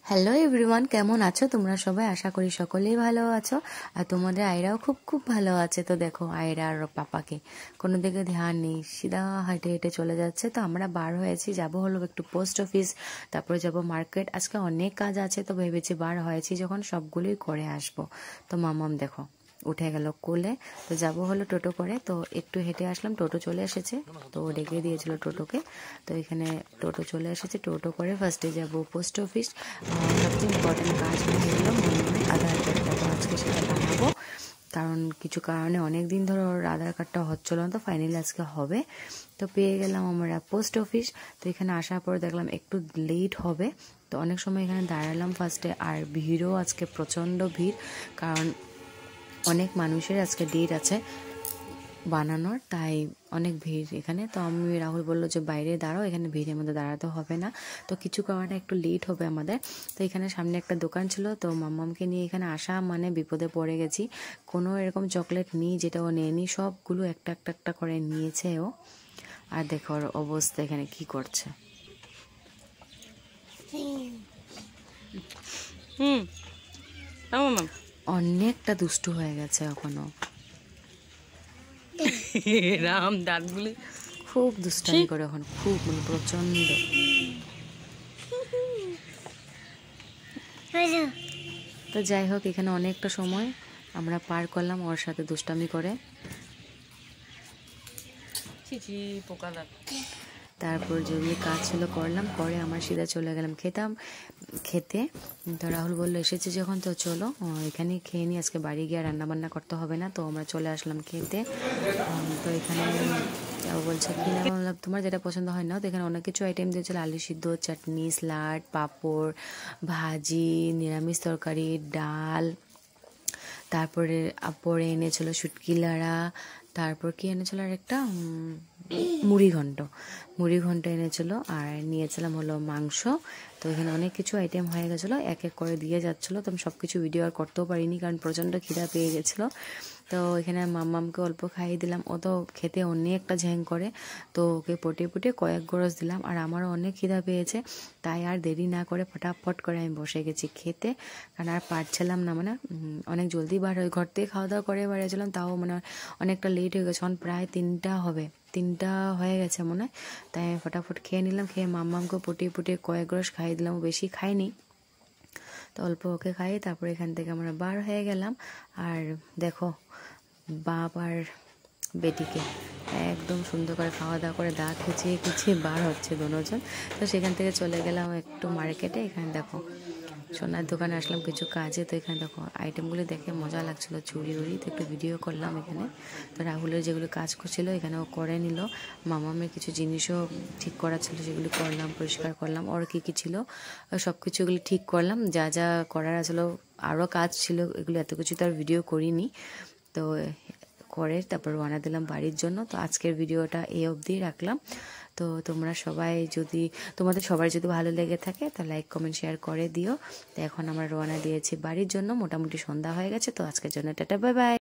Hello everyone, কেমন আছো তোমরা সবাই? আশা করি সকলেই ভালো আছো আর তোমাদের আয়রাও খুব খুব ভালো আছে। তো দেখো আয়রা আর পাপাকে কোনো দিকে ধ্যান নেই, সিধা হেঁটে হেঁটে চলে যাচ্ছে। তো আমরা বার হয়েছি, যাবো হলো একটু পোস্ট অফিস, তারপরে যাব মার্কেট। আজকে অনেক কাজ আছে, তো ভেবেছি বার হয়েছি যখন সবগুলোই করে আসবো। তো মামাম দেখো উঠে গেল কোলে। তো যাবো হলো টোটো করে, তো একটু হেঁটে আসলাম, টোটো চলে এসেছে। তো ডেকে দিয়েছিল টোটোকে, তো এখানে টোটো চলে এসেছে। টোটো করে ফার্স্টে যাব পোস্ট অফিস। সবচেয়ে ইম্পর্টেন্ট কাজ হয়ে গেল আধার কার্ডটা, তো আজকে সেটা বানাবো। কারণ কিছু কারণে অনেক দিন ধরে ওর আধার কার্ডটা হচ্ছিল না, তো ফাইনালি আজকে হবে। তো পেয়ে গেলাম আমরা পোস্ট অফিস। তো এখানে আসার পর দেখলাম একটু লেট হবে, তো অনেক সময় এখানে দাঁড়ালাম ফার্স্টে। আর ভিড়ও আজকে প্রচণ্ড ভিড়, কারণ অনেক মানুষের আজকে ডেট আছে বানানোর, তাই অনেক ভিড় এখানে। তো আমি রাহুল বললো যে বাইরে দাঁড়াও, এখানে ভিড়ের মধ্যে দাঁড়াতে হবে না। তো কিছু কারণে একটু লেট হবে আমাদের। তো এখানে সামনে একটা দোকান ছিল, তো মাম্মামকে নিয়ে এখানে আসা মানে বিপদে পড়ে গেছি। কোনো এরকম চকলেট নিই যেটা ও নেয়নি, সবগুলো একটা একটা একটা করে নিয়েছে ও। আর দেখো ওর অবস্থা এখানে কি করছে। অনেকটা দুষ্টু হয়ে গেছে এখনো, রাম দাঁতগুলি খুব দুষ্টামি করে এখন, খুব মানে প্রচন্ড। তো যাই হোক, এখানে অনেকটা সময় আমরা পার করলাম ওর সাথে দুষ্টামি করে। তারপর যেগুলি কাজ ছিল করলাম, করে আমার সিধা চলে গেলাম খেতে। তো রাহুল বললো এসেছে যখন তো চলো এখানে খেয়ে নিই, আজকে বাড়ি গিয়ে রান্না বান্না করতে হবে না। তো আমরা চলে আসলাম খেতে। তো এখানে বলছে কি না, বললাম তোমার যেটা পছন্দ হয় না। তো এখানে অনেক কিছু আইটেম দিয়েছিল, আলু সিদ্ধ, চাটনি, স্যালাড, পাঁপড়, ভাজি, নিরামিষ তরকারি, ডাল, তারপরে পরে এনেছিল শুটকি লাড়া, তারপর কি এনেছিল আর একটা মুড়ি ঘন্ট এনেছিল, আর নিয়েছিলাম হলো মাংস। তো এখানে অনেক কিছু আইটেম হয়ে গেছিলো, এক এক করে দিয়ে যাচ্ছিলো। তো আমি সব কিছু ভিডিও আর করতেও পারিনি, কারণ প্রচণ্ড খিদা পেয়ে গেছিলো। তো এখানে মাম্মামকে অল্প খাইয়ে দিলাম, ও তো খেতে অনেকটা ঝ্যাং করে, তো ওকে পটে পটে কয়েক গরজ দিলাম। আর আমারও অনেক খিদা পেয়েছে, তাই আর দেরি না করে ফটাফট করে আমি বসে গেছি খেতে, কারণ আর পারছিলাম না। মানে অনেক জলদি বার হয়ে ঘর থেকে খাওয়া দাওয়া করে বেরিয়েছিলাম, তাও মানে অনেকটা লেট হয়ে গেছে, প্রায় 3টা হয়ে গেছে মনে হয়। তাই আমি ফটাফট খেয়ে নিলাম, খেয়ে মাম্মামকে পটিয়ে পটিয়ে কয়েক গ্রাস খাইয়ে দিলাম, বেশি খাইনি, তো অল্প ওকে খাইয়ে তারপর এখান থেকে আমরা বার হয়ে গেলাম। আর দেখো বাপ আর বেটিকে একদম সুন্দর করে খাওয়া দাওয়া করে দাঁত খুঁচিয়ে খুঁচিয়ে বার হচ্ছে দুজন। তো সেখান থেকে চলে গেলাম একটু মার্কেটে। এখানে দেখো সোনার দোকানে আসলাম কিছু কাজে। তো এখানে দেখো আইটেমগুলো দেখে মজা লাগছিলো, চুড়ি উড়ি, তো একটু ভিডিও করলাম এখানে। তো রাহুলের যেগুলো কাজ করছিলো এখানে ও করে নিল, মামামের কিছু জিনিসও ঠিক করা ছিল সেগুলি করলাম, পরিষ্কার করলাম, ওর কী কী ছিল সব কিছু এগুলি ঠিক করলাম। যা যা করার আসলো আরও কাজ ছিল, এগুলো এত কিছু তো আর ভিডিও করিনি। তো করে তারপর রওনা দিলাম বাড়ির জন্য। তো আজকের ভিডিওটা এই অবধি রাখলাম। তো তোমাদের সবার যদি ভালো লেগে থাকে তো লাইক কমেন্ট শেয়ার করে দিও। তো এখন আমরা রওনা দিয়েছি বাড়ির জন্য, মোটামুটি সন্ধ্যা হয়ে গেছে। তো আজকের জন্য টাটা, বাই বাই।